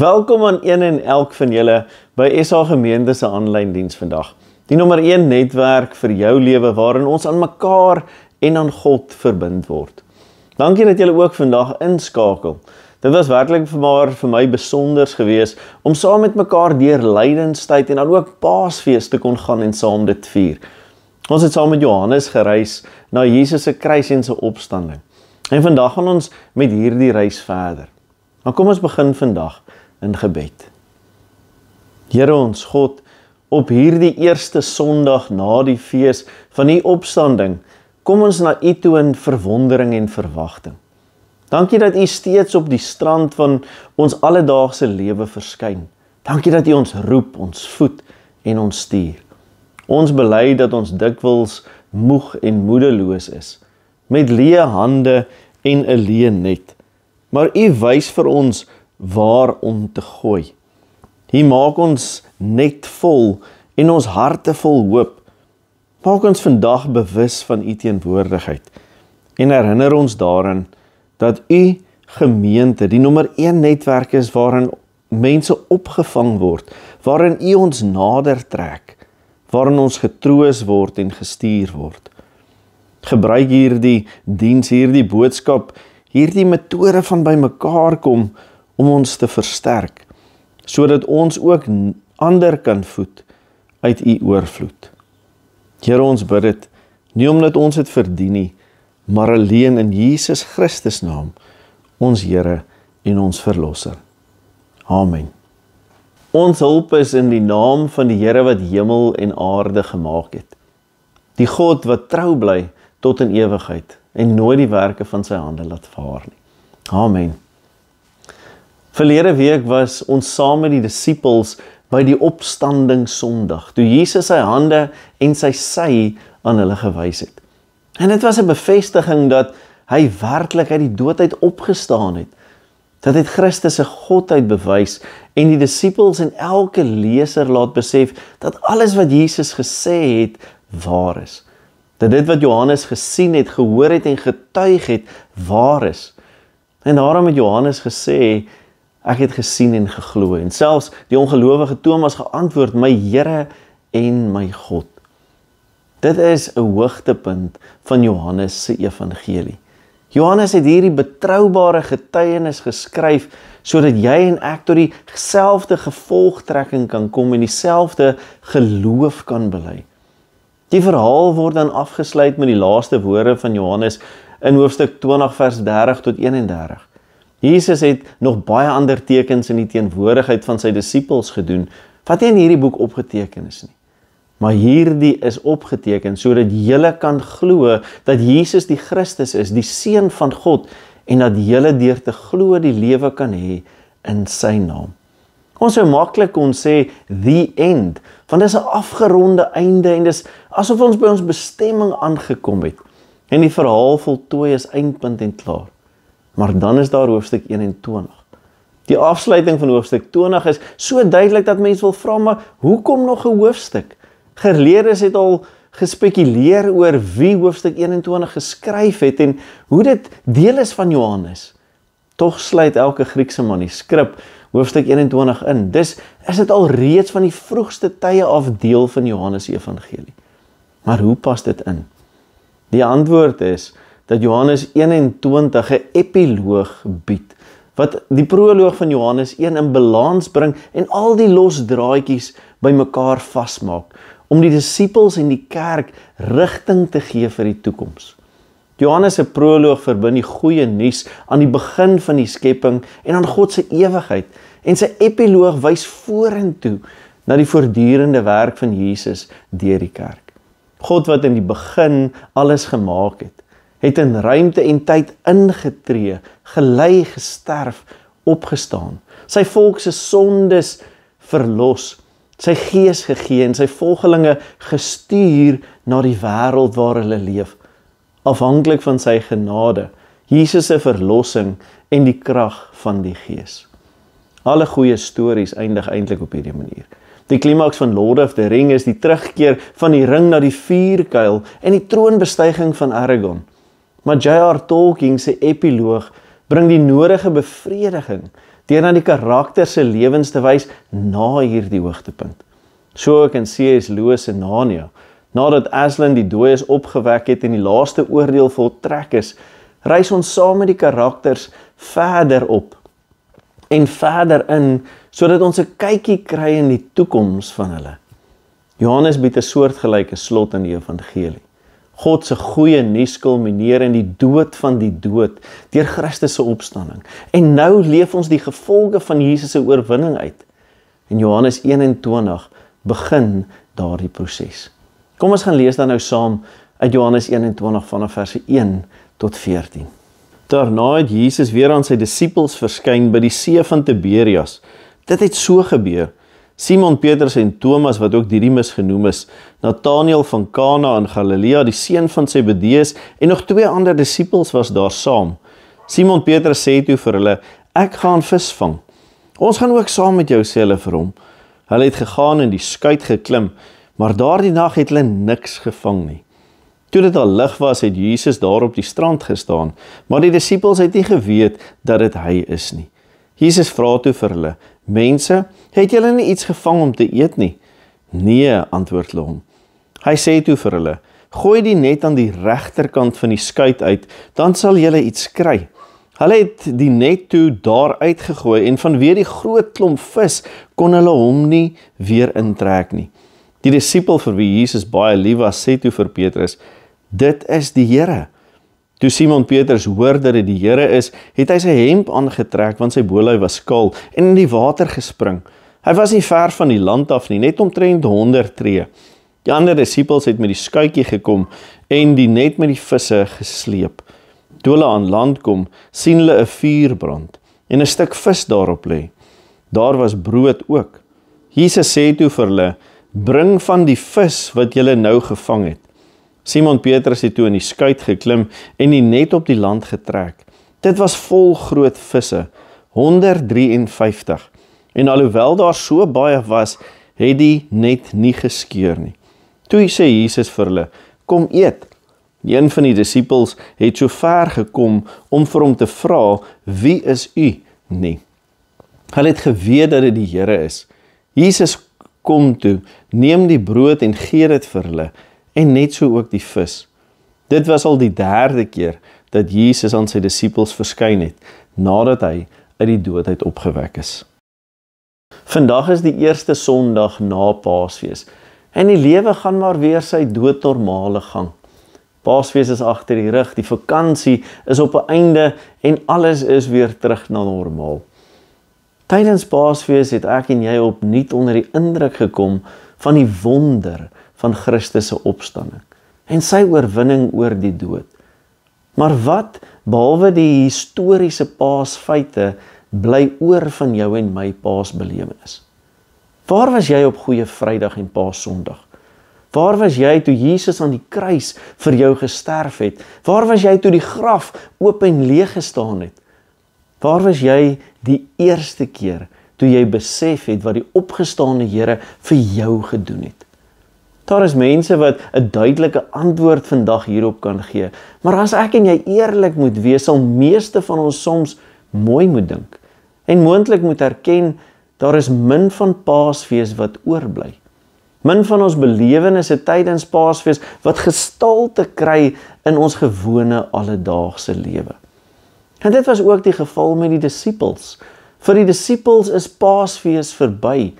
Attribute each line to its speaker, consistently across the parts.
Speaker 1: Welkom aan een en elk van julle by SA Gemeente se aanlyn diens vandag. Die nommer 1 netwerk vir jou lewe waarin ons aan mekaar en aan God verbind word. Dankie dat julle ook vandag inskakel. Dit was werklik vir my besonders geweest om saam met mekaar deur lydenstyd en dan ook Paasfees te kon gaan en saam dit vier. Ons het saam met Johannes gereis na Jesus se kruis en sy opstanding. En vandag gaan ons met hierdie reis verder. Maar kom ons begin vandag in gebed. Here ons God, op hierdie eerste Sondag na die fees van die opstanding, kom ons na U toe in verwondering en verwagting. Dankie dat U steeds op die strand van ons alledaagse lewe verskyn. Dankie dat U ons roep, ons voed en ons stuur. Ons bely dat ons dikwels moeg en moedeloos is, met leë hande en 'n leë net. Maar U wys vir ons waar om te gooi. U maak ons net vol en ons harte vol hoop. Maak ons vandag bewus van U teenwoordigheid en herinner ons daaraan dat U gemeente die nommer 1 netwerk is waarin mense opgevang word, waarin U ons nader trek, waarin ons getroos word en gestuur word. Gebruik hierdie diens, hierdie boodskap, hierdie metode van bymekaar kom om ons te versterk, sodat ons ook ander kan voed uit U oorvloed. Here, ons bid dit, nie omdat ons dit verdien nie, maar alleen in Jesus Christus naam, ons Here en ons Verlosser. Amen. Ons hulp is in die naam van die Here wat hemel en aarde gemaak het. Die God wat trou bly tot in ewigheid en nooit die werke van sy hande laat vaar nie. Amen. Verlede week was ons saam met die disippels by die opstanding Sondag, toe Jesus sy hande en sy sy aan hulle gewys het. En dit was 'n bevestiging dat hy werklik uit die dood uit opgestaan het. Dat het Christus se godheid bewys en die disippels en elke leser laat besef dat alles wat Jesus gesê het, waar is. Dat dit wat Johannes gesien het, gehoor het en getuig het, waar is. En daarom het Johannes gesê, ek het gesien en geglo. En selfs die ongelowige Thomas geantwoord, my Here en my God. Dit is 'n hoogtepunt van Johannes se evangelie. Johannes het hierdie betroubare getuienis geskryf, sodat jy en ek tot dieselfde gevolgtrekking kan kom en dieselfde geloof kan bely. Die verhaal word dan afgesluit met die laaste woorde van Johannes in hoofstuk 20 vers 30 tot 31. Jesus het nog baie ander tekens in die teenwoordigheid van sy disippels gedoen, wat nie in hierdie boek opgeteken is nie. Maar hierdie is opgeteken, sodat julle kan glo dat Jesus die Christus is, die Seun van God, en dat julle deur te glo die lewe kan hê in sy naam. Ons sou maklik kon sê, the end, want dis 'n afgeronde einde, en dis asof ons by ons bestemming aangekom het, en die verhaal voltooi is eindpunt en klaar. Maar dan is daar hoofstuk 21. Die afsluiting van hoofstuk 20 is so duidelik dat mense wil vra, maar hoekom nog 'n hoofstuk? Geleerdes het al gespekuleer oor wie hoofstuk 21 geskryf het en hoe dit deel is van Johannes. Tog sluit elke Griekse manuskrip hoofstuk 21 in. Dus is dit al reeds van die vroegste tye af deel van Johannes se evangelie. Maar hoe pas dit in? Die antwoord is dat Johannes 21 'n epiloog bied, wat die proloog van Johannes 1 in balans bring en al die los draadjies bymekaar vasmaak, om die disippels en die kerk rigting te gee vir die toekoms. Johannes se proloog verbind die goeie nuus aan die begin van die skepping en aan God se ewigheid, en sy epiloog wys vorentoe na die voortdurende werk van Jesus deur die kerk. God wat in die begin alles gemaak het in ruimte en tyd ingetree, gelei, gesterf, opgestaan, sy volk se sondes verlos, sy gees gegee en sy volgelinge gestuur na die wêreld waar hulle leef, afhanklik van sy genade, Jesus se verlossing en die krag van die gees. Alle goeie stories eindig eintlik op hierdie manier. Die klimaks van Lord of the Ring is die terugkeer van die ring na die vuurkuil en die troonbestuiging van Aragorn. Maar J.R. Tolkien se epiloog bring die nodige bevrediging deur na die karakter se lewens te wys na hierdie hoogtepunt. So ook in C.S. Lewis se Narnia. Nadat Aslan die dooies opgewek het en die laaste oordeel voltrek is, reis ons saam met die karakters verder op en verder in, sodat ons 'n kykie kry in die toekoms van hulle. Johannes bied 'n soortgelyke slot in die evangelie. God se goeie nuus kulmineer in die dood van die dood deur Christus se opstanding. En nou leef ons die gevolge van Jesus se oorwinning uit. En Johannes 21 begin daardie proses. Kom ons gaan lees dan nou saam uit Johannes 21 vanaf verse 1 tot 14. Daarna het Jesus weer aan sy disippels verskyn by die see van Tiberias. Dit het so gebeur. Simon Petrus en Thomas, wat ook Didimus genoem is, Nathanael van Kana in Galilea, die seun van Zebedeus, en nog 2 ander disippels was daar saam. Simon Petrus sê toe vir hulle, ek gaan vis vang. Ons gaan ook saam met jou, sê hulle vir hom. Hulle het gegaan en die skuit geklim, maar daardie nag het hulle niks gevang nie. Toe dit al lig was, het Jesus daar op die strand gestaan, maar die disippels het nie geweet dat dit hy is nie. Jesus vra toe vir hulle, mense, het julle nie iets gevang om te eet nie? Nee, antwoord hulle hom. Hy sê toe vir hulle, gooi die net aan die regterkant van die skuit uit, dan sal julle iets kry. Hulle het die net toe daar uitgegooi en vanweer die groot klomp vis kon hulle hom nie weer intrek nie. Die disipel vir wie Jesus baie lief was, sê toe vir Petrus, dit is die Here. Toe Simon Petrus hoor dat dit die Here is, het hy sy hemp aangetrek, want sy bolui was kaal, en in die water gespring. Hy was nie ver van die land af nie, net omtrent 100 tree. Die ander disipels het met die skuitjie gekom en die net met die visse gesleep. Toe hulle aan land kom, sien hulle 'n vuur brand en 'n stuk vis daarop lê. Daar was brood ook. Jesus sê toe vir hulle, bring van die vis wat julle nou gevang het. Simon Petrus het toe in die skuit geklim en die net op die land getrek. Dit was vol groot visse, 153. En alhoewel daar so baie was, het die net nie geskeur nie. Toe sê Jesus vir hulle, kom eet. Een van die disippels het so ver gekom om vir hom te vra, wie is u nie? Hulle het geweet dat dit die Here is. Jesus kom toe, neem die brood en gee dit vir hulle, en net so ook die vis. Dit was al die 3de keer dat Jesus aan sy disippels verskyn het, nadat hy uit die dood uit opgewek is. Vandag is die eerste Sondag na Paasfees, en die lewe gaan maar weer sy doodnormale gang. Paasfees is agter die rug, die vakansie is op 'n einde, en alles is weer terug na normaal. Tydens Paasfees het ek en jy opnuut onder die indruk gekom van die wonder van Christus se opstanding en sy oorwinning oor die dood. Maar wat, behalwe die historiese Paasfeite, bly oor van jou en my Paasbelewenis? Waar was jy op Goeie Vrydag en Paassondag? Waar was jy toe Jesus aan die kruis vir jou gesterf het? Waar was jy toe die graf oop en leeg gestaan het? Waar was jy die eerste keer toe jy besef het wat die opgestane Here vir jou gedoen het? Daar is mense wat 'n duidelike antwoord vandag hierop kan gee, maar as ek en jy eerlik moet wees, sal meeste van ons soms mooi moet dink en moontlik moet erken, daar is min van Paasfees wat oorbly. Min van ons belewennisse tydens Paasfees wat gestalte kry in ons gewone alledaagse lewe. En dit was ook die geval met die disippels. Vir die disippels is Paasfees verby.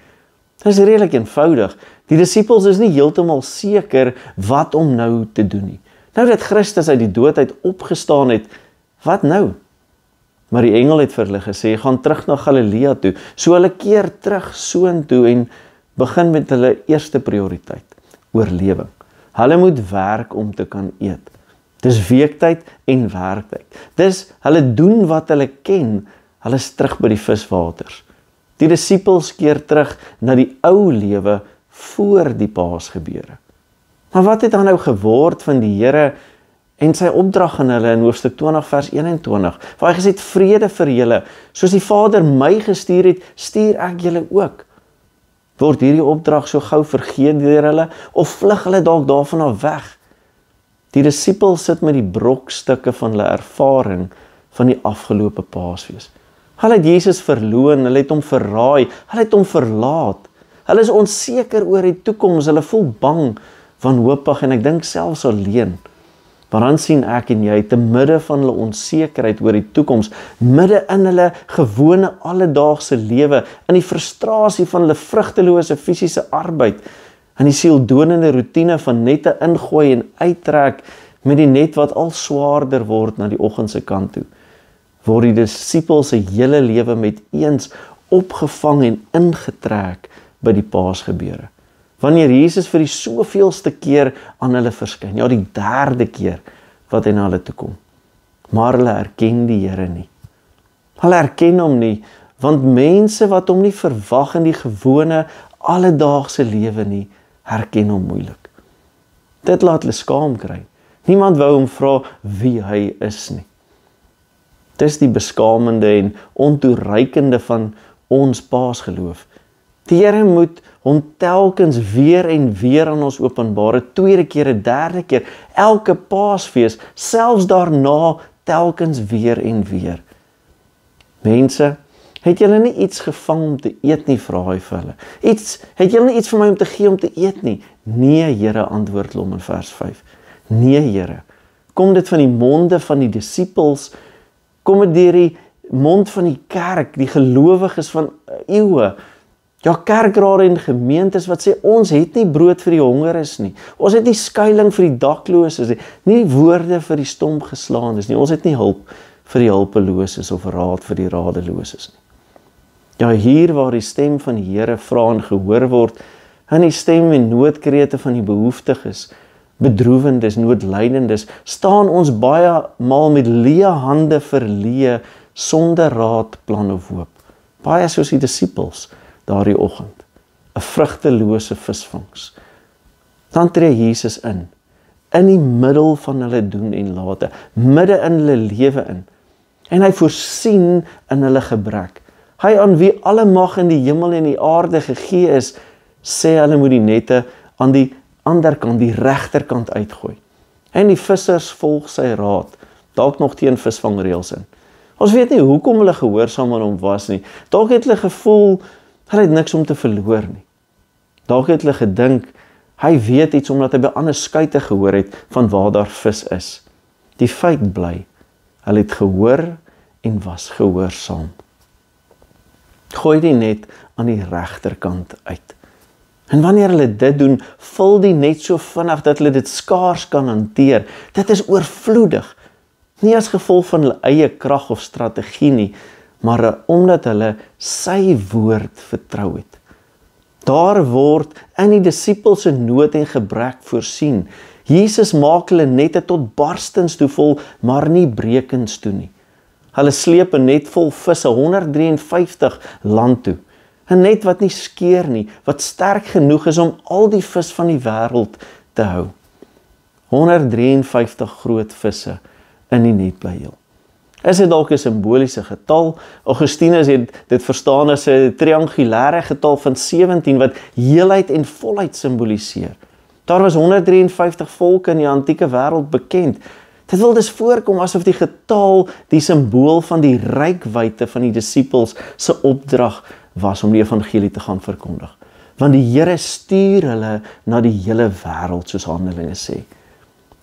Speaker 1: Dit is redelik eenvoudig. Die disippels is nie heeltemal seker wat om nou te doen nie. Nou dat Christus uit die dood uit opgestaan het, wat nou? Maar die engel het vir hulle gesê, gaan terug na Galilea toe. So hulle keer terug soontoe en begin met hulle eerste prioriteit, oorlewing. Hulle moet werk om te kan eet. Dis weektyd en werktyd. Dis hulle doen wat hulle ken, hulle is terug by die viswaters. Die disippels keer terug na die ou lewe voor die Paasgebeure. Maar wat het dan nou geword van die Here en sy opdrag aan hulle in hoofstuk 20 vers 21, waar hy gesê het, vrede vir julle, soos die Vader my gestuur het, stuur ek julle ook. Word hierdie opdrag so gou vergeet deur hulle, of vlug hulle dalk daarvan af weg? Die disippels sit met die brokstukke van hulle ervaring van die afgelope Paasfees. Hulle het Jesus verloon, hulle het hom verraai, hulle het hom verlaat. Hulle is onseker oor die toekoms, hulle voel bang, wanhoopig en ek dink selfs alleen. Maar dan sien ek en jy, te midde van hulle onsekerheid oor die toekoms, midde in hulle gewone alledaagse lewe, in die frustrasie van hulle vrugtelose fisiese arbeid, in die sieldonende roetine van net te ingooi en uittrek met die net wat al swaarder word na die oggendse kant toe, word die disippels se hele lewe met eens opgevang en ingetrek by die Paasgebeure. Wanneer Jesus vir die soveelste keer aan hulle verskyn, ja die 3de keer wat hy na hulle toe kom. Maar hulle erken die Here nie. Hulle erken hom nie, want mense wat hom nie verwag in die gewone alledaagse lewe nie, herken hom moeilik. Dit laat hulle skaam kry. Niemand wou hom vra wie hy is nie. Dis die beskamende en ontoereikende van ons Paasgeloof. Die Here moet hom telkens weer en weer aan ons openbaar, 'n tweede keer, 'n derde keer, elke Paasfees, selfs daarna telkens weer en weer. Mense, het julle nie iets gevang om te eet nie, vra hy vir hulle. Het julle nie iets vir my om te gee om te eet nie? Nee, Here, antwoord hom in vers 5. Nee, Here. Kom dit van die monde van die disippels? Kom dit deur die mond van die kerk, die gelowiges van eeue? Ja, kerkrade en gemeentes wat sê, ons het nie brood vir die hongeres nie. Ons het nie skuiling vir die dakloses nie. Nie woorde vir die stomgeslaandes nie. Ons het nie hulp vir die hulpeloses of raad vir die radeloses nie. Ja, hier waar die stem van die Here vra en gehoor word, en die stem en noodkrete van die behoeftiges, bedroewendes, noodlydendes, staan ons baie maal met leë hande verleë, sonder raad, plan of hoop. Baie soos die disippels daardie oggend, 'n vrugtelose visvangs. Dan tree Jesus in die middel van hulle doen en late, midde in hulle lewe in, en hy voorsien in hulle gebrek. Hy aan wie alle mag in die hemel en die aarde gegee is, sê hulle moet die nette aan die ander kant, die regterkant uitgooi. En die vissers volg sy raad, dalk nog teen visvangreëls in. Ons weet nie hoekom hulle gehoorsaam aan hom was nie. Dalk het hulle gevoel, hulle het niks om te verloor nie. Dalk het hulle gedink, hy weet iets omdat hy by ander skuite gehoor het van waar daar vis is. Die feit bly, hulle het gehoor en was gehoorsaam. Gooi die net aan die regterkant uit. En wanneer hulle dit doen, vul die net so vinnig dat hulle dit skaars kan hanteer. Dit is oorvloedig. Nie as gevolg van hulle eie krag of strategie nie, maar omdat hulle sy woord vertrou het. Daar word in die disippels se nood en gebrek voorsien. Jesus maak hulle nette tot barstens toe vol, maar nie brekens toe nie. Hulle sleep 'n net vol visse, 153 land toe. 'n Net wat nie skeer nie, wat sterk genoeg is om al die vis van die wêreld te hou. 153 groot visse in die net bly heel. Is dit dalk 'n simboliese getal? Augustinus het dit verstaan as 'n triangulêre getal van 17 wat heelheid en volheid simboliseer. Daar was 153 volke in die antieke wêreld bekend. Dit wil dus voorkom asof die getal die simbool van die rykwyte van die disippels se opdrag was om die evangelie te gaan verkondig. Want die Here stuur hulle na die hele wêreld, soos Handelinge sê.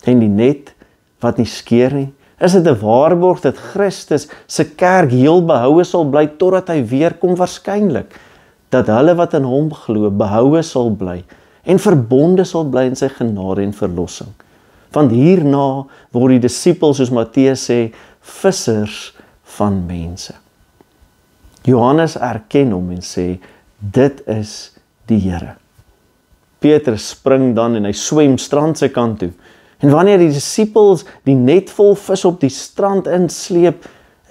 Speaker 1: En die net wat nie skeer nie, is dit 'n waarborg dat Christus se kerk heel behoue sal bly totdat hy weer kom waarskynlik. Dat hulle wat in hom glo behoue sal bly en verbonde sal bly in sy genade en verlossing. Want hierna word die disippels, soos Matteus sê, vissers van mense. Johannes erken hom en sê, dit is die Here. Petrus spring dan en hy swem strand se kant toe. En wanneer die disippels die net vol vis op die strand insleep,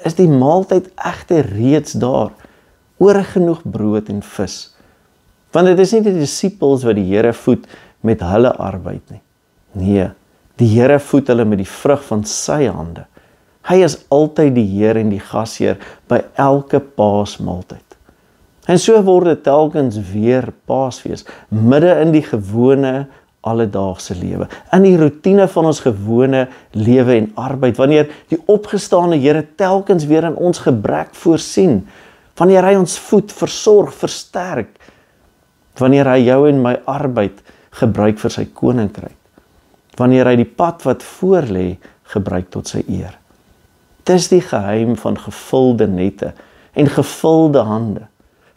Speaker 1: is die maaltyd egter reeds daar. Oor genoeg brood en vis. Want dit is nie die disippels wat die Here voed met hulle arbeid nie. Nee, die Here voed hulle met die vrug van sy hande. Hy is altyd die Heer en die gasheer by elke Paasmaaltyd. En so word dit telkens weer Paasfees, midde in die gewone alledaagse lewe, in die roetine van ons gewone lewe en arbeid, wanneer die opgestane Here telkens weer in ons gebrek voorsien, wanneer hy ons voed, versorg, versterk, wanneer hy jou en my arbeid gebruik vir sy koninkryk, wanneer hy die pad wat voor lê gebruik tot sy eer. Dis die geheim van gevulde nette en gevulde hande,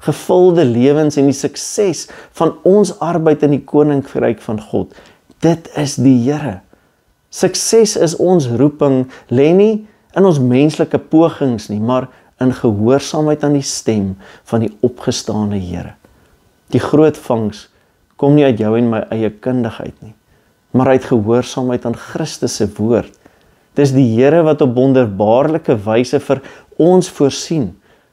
Speaker 1: gevulde lewens en die sukses van ons arbeid in die koninkryk van God. Dit is die Here. Sukses is ons roeping, lê nie in ons menslike pogings nie, maar in gehoorsaamheid aan die stem van die opgestane Here. Die groot vangs kom nie uit jou en my eie kundigheid nie, maar uit gehoorsaamheid aan Christus se woord. Dis die Here wat op wonderbaarlike wyse vir ons voorsien,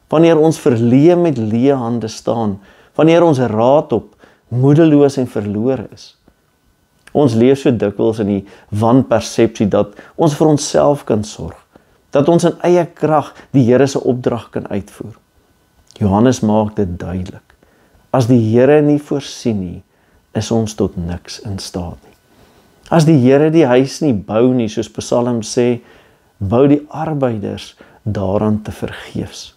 Speaker 1: wanneer ons verleë met leë hande staan, wanneer ons raad op, moedeloos en verlore is. Ons leef so dikwels in die wanpersepsie dat ons vir onsself kan sorg, dat ons in eie krag die Here se opdrag kan uitvoer. Johannes maak dit duidelik. As die Here nie voorsien nie, is ons tot niks in staat nie. As die Here die huis nie bou nie, soos Psalm sê, bou die arbeiders daaraan te vergeefs.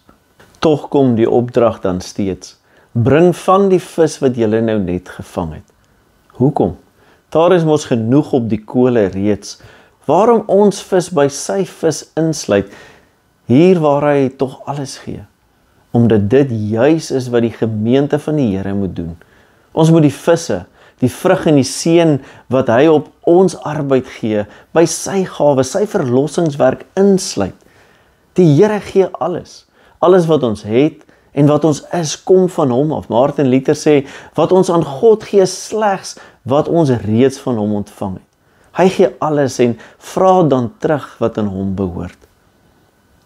Speaker 1: Tog kom die opdrag dan steeds, bring van die vis wat julle nou net gevang het. Hoekom? Daar is mos genoeg op die kole reeds. Waarom ons vis by sy vis insluit, hier waar hy tog alles gee? Omdat dit juis is wat die gemeente van die Here moet doen. Ons moet die visse, die vrug en die seën wat hy op ons arbeid gee, by sy gawe, sy verlossingswerk insluit. Die Here gee alles. Alles wat ons het en wat ons is, kom van hom af. Martin Luther sê, wat ons aan God gee, slegs wat ons reeds van hom ontvang het. Hy gee alles en vra dan terug wat aan hom behoort.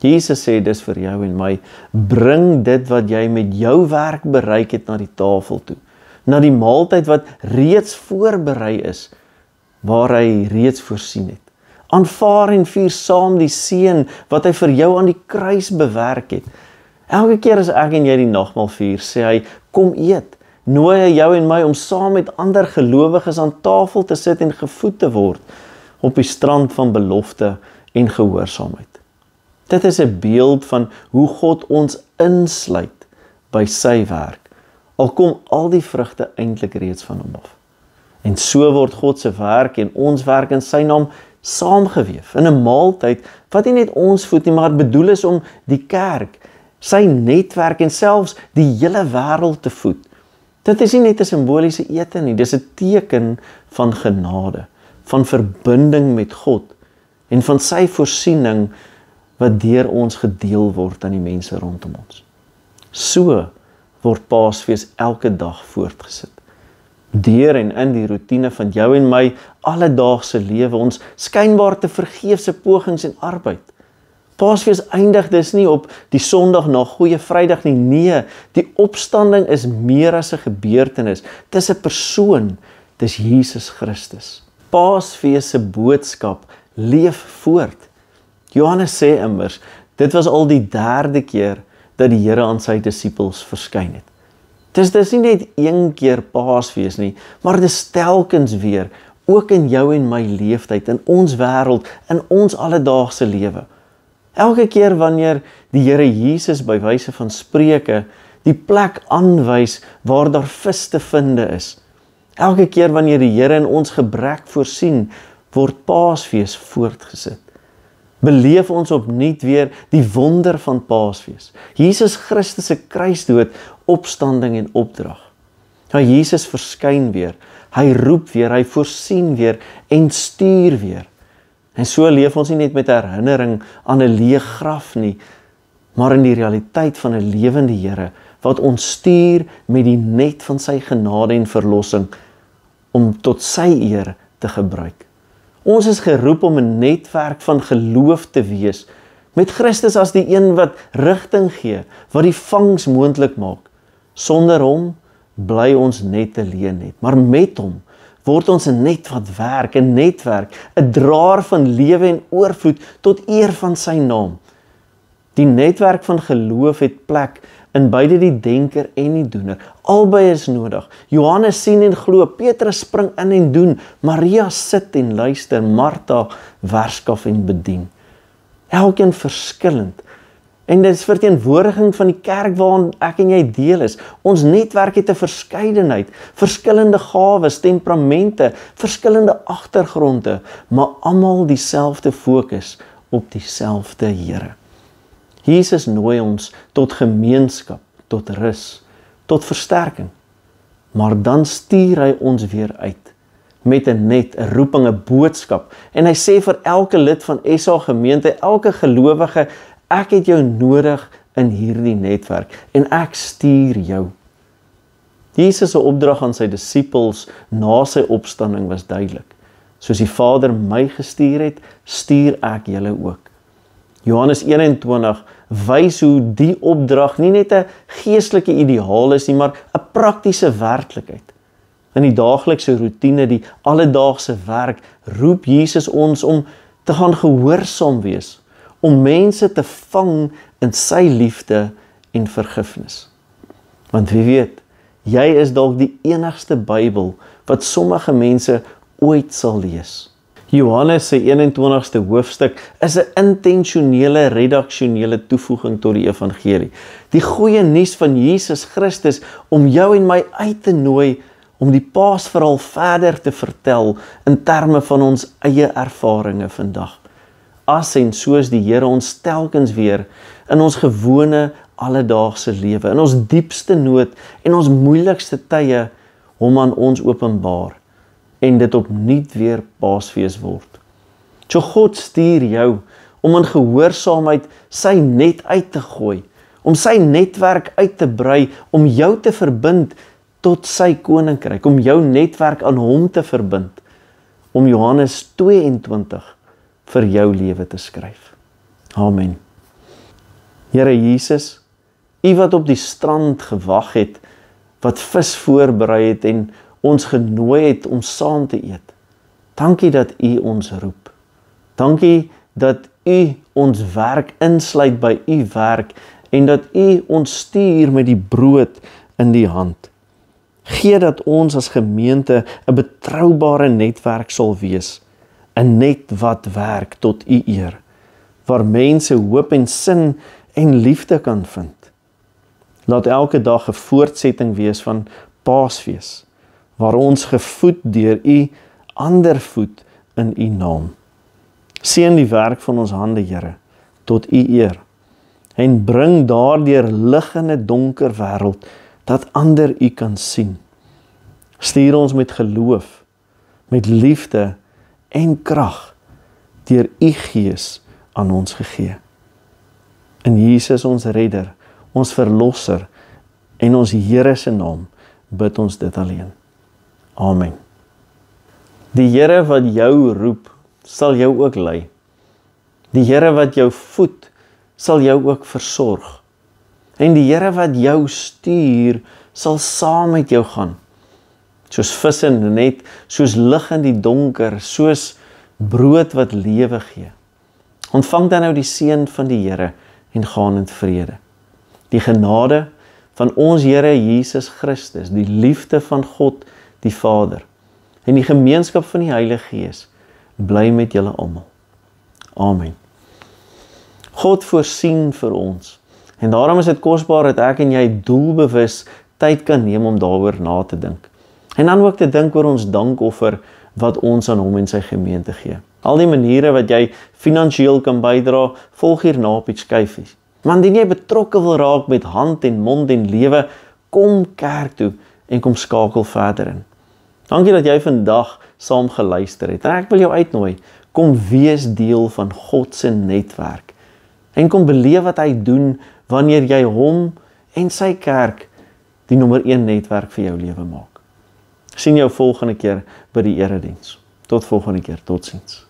Speaker 1: Jesus sê dis vir jou en my, bring dit wat jy met jou werk bereik het na die tafel toe, na die maaltyd wat reeds voorberei is, waar hy reeds voorsien het. Aanvaar en vier saam die seën wat hy vir jou aan die kruis bewerk het. Elke keer as ek en jy die nagmaal vier, sê hy, kom eet, nooi hy jou en my om saam met ander gelowiges aan tafel te sit en gevoed te word, op die strand van belofte en gehoorsaamheid. Dit is 'n beeld van hoe God ons insluit by sy werk, al kom al die vrugte eintlik reeds van hom af. En so word God se werk en ons werk in sy naam saamgeweef in 'n maaltyd wat nie net ons voed nie, maar bedoel is om die kerk, sy netwerk en selfs die hele wêreld te voed. Dit is nie net 'n simboliese ete nie, dis 'n teken van genade, van verbinding met God en van sy voorsiening wat deur ons gedeel word aan die mense rondom ons. So word Paasfees elke dag voortgesit. Deur en in die roetine van jou en my alledaagse lewe, ons skynbaar te vergeefse pogings en arbeid. Paasfees eindig dus nie op die Sondag na Goeie Vrydag nie. Nee, die opstanding is meer as 'n gebeurtenis. Dit is 'n persoon, dit is Jesus Christus. Paasfees se boodskap leef voort. Johannes sê immers, dit was al die 3de keer dat die Here aan sy disippels verskyn het. Dis nie net een keer Paasfees nie, maar dis telkens weer, ook in jou en my leeftyd, in ons wêreld, in ons alledaagse lewe. Elke keer wanneer die Here Jesus by wyse van Spreuke die plek aanwys waar daar vis te vinde is. Elke keer wanneer die Here in ons gebrek voorsien, word Paasfees voortgesit. Beleef ons opnuut weer die wonder van Paasfees. Jesus Christus se kruisdood, opstanding en opdrag. Ja, Jesus verskyn weer, hy roep weer, hy voorsien weer en stuur weer. En so leef ons nie net met herinnering aan 'n leë graf nie, maar in die realiteit van 'n lewende Here wat ons stuur met die net van sy genade en verlossing om tot sy eer te gebruik. Ons is geroep om 'n netwerk van geloof te wees, met Christus as die een wat rigting gee, wat die vangs moontlik maak. Sonder hom bly ons net 'n leë net, maar met hom word ons 'n net wat werk, 'n netwerk, 'n draer van lewe en oorvloed tot eer van sy naam. Die netwerk van geloof het plek in beide die denker en die doener. Albei is nodig. Johannes sien en glo, Petrus spring in en doen, Maria sit en luister, Martha werskaf en bedien. Elkeen verskillend. En dit is verteenwoordiging van die kerk waarin ek en jy deel is. Ons netwerk het 'n verskeidenheid, verskillende gawes, temperamente, verskillende agtergronde, maar almal dieselfde fokus op dieselfde Here. Jesus nooi ons tot gemeenskap, tot rus, tot versterking. Maar dan stuur hy ons weer uit met 'n net, 'n roeping, 'n boodskap. En hy sê vir elke lid van SA gemeente, elke gelowige, ek het jou nodig in hierdie netwerk en ek stuur jou. Jesus se opdrag aan sy disippels na sy opstanding was duidelik. Soos die Vader my gestuur het, stuur ek julle ook. Johannes 21 wys hoe die opdrag nie net 'n geestelike ideaal is nie, maar 'n praktiese werklikheid. In die daaglikse roetine, die alledaagse werk, roep Jesus ons om te gaan gehoorsaam wees, om mense te vang in sy liefde en vergifnis. Want wie weet, jy is dalk die enigste Bybel wat sommige mense ooit sal lees. Johannes se 21ste hoofstuk is 'n intentionele redaksionele toevoeging tot die evangelie. Die goeie nuus van Jesus Christus om jou en my uit te nooi om die Paasverhaal verder te vertel in terme van ons eie ervarings vandag. As en soos die Here ons telkens weer in ons gewone alledaagse lewe, in ons diepste nood en ons moeilikste tye hom aan ons openbaar en dit opnuut weer Paasfees word. So God stuur jou om in gehoorsaamheid sy net uit te gooi, om sy netwerk uit te brei, om jou te verbind tot sy koninkryk, om jou netwerk aan hom te verbind, om Johannes 22 vir jou lewe te skryf. Amen. Here Jesus, U wat op die strand gewag het, wat vis voorberei het en ons genooi het om saam te eet. Dankie dat U ons roep. Dankie dat U ons werk insluit by U werk en dat U ons stuur met die brood in die hand. Gee dat ons as gemeente 'n betroubare netwerk sal wees, 'n net wat werk tot U eer, waar mense hoop en sin en liefde kan vind. Laat elke dag 'n voortsetting wees van Paasfees, waar ons gevoed deur U ander voed in U naam. Seën die werk van ons hande, Here, tot U eer, en bring daardeur lig in 'n donker wêreld, dat ander U kan sien. Stuur ons met geloof, met liefde en krag, deur U Gees aan ons gegee. In Jesus ons Redder, ons Verlosser en ons Here se naam bid ons dit alleen. Amen. Die Here wat jou roep, sal jou ook lei. Die Here wat jou voed, sal jou ook versorg. En die Here wat jou stuur, sal saam met jou gaan. Soos vis in die net, soos lig in die donker, soos brood wat lewe gee. Ontvang dan nou die seën van die Here en gaan in vrede. Die genade van ons Here Jesus Christus, die liefde van God die Vader en die gemeenskap van die Heilige Gees bly met julle almal. Amen. God voorsien vir ons en daarom is dit kosbaar dat ek en jy doelbewus tyd kan neem om daaroor na te dink. En dan ook te dink oor ons dankoffer wat ons aan hom en sy gemeente gee. Al die maniere wat jy finansiëel kan bydra, volg hierna op die skyfies. Maar indien jy betrokke wil raak met hand en mond en lewe, kom kerk toe en kom skakel verder in. Dankie dat jy vandag saam geluister het. En ek wil jou uitnooi, kom wees deel van God se netwerk. En kom beleef wat hy doen wanneer jy hom en sy kerk die nommer 1 netwerk vir jou lewe maak. Sien jou volgende keer by die erediens. Tot volgende keer, totsiens.